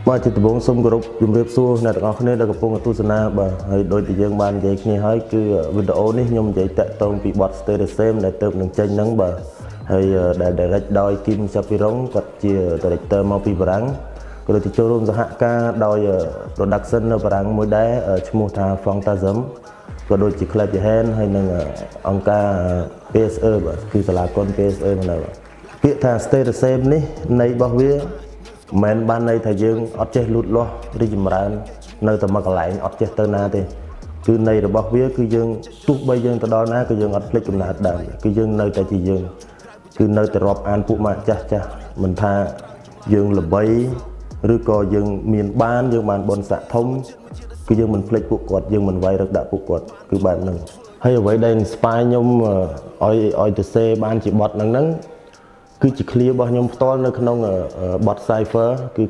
បាទជាដំបូងសូមគោរពជំរាបសួរអ្នកទាំងអស់គ្នាដែលកំពុងទស្សនាបាទហើយដូចតែយើងបាននិយាយគ្នាហើយគឺវីដេអូនេះខ្ញុំនិយាយតាក់ទងពីបទ Stereo Same ដែលទៅនឹងចេញហ្នឹងបាទហើយដែល direct ដោយ Kim Chapirong គាត់ជា director មកពីបារាំងក៏ដូចជាចូលរួមសហការដោយ production នៅបារាំងមួយដែរឈ្មោះថា Phantasm ក៏ដូចជា Club Johan ហើយនឹងអង្គការ PSE បាទគឺសាលាគុន PSE ហ្នឹងដែរបាទពាក្យថា Stereo Same នេះន័យរបស់វាមិនបានន័យថាយើងអត់ចេះលូតលាស់រីចម្រើននៅតែមកកន្លែងអត់ចេះទៅណាទេគឺន័យរបស់វាគឺយើងទោះបីយើងទៅដល់ណាក៏យើងអត់ភ្លេចកំណើតដើមគឺយើងនៅតែជាយើងគឺនៅតែរាប់អានពួកម៉ាក់ចាស់ចាស់មិនថាយើងល្បីឬក៏យើងមានបានយើងបានបុណ្យស័ក្តិធំគឺយើងមិនភ្លេចពួកគាត់យើងមិនវាយរឹកដាក់ពួកគាត់គឺបែបហ្នឹងហើយអ្វីដែល inspire ខ្ញុំឲ្យទៅសេបានជាបទហ្នឹងគឺជា clear របស់ខ្ញុំផ្ទាល់នៅក្នុងបទ Cypher គឺ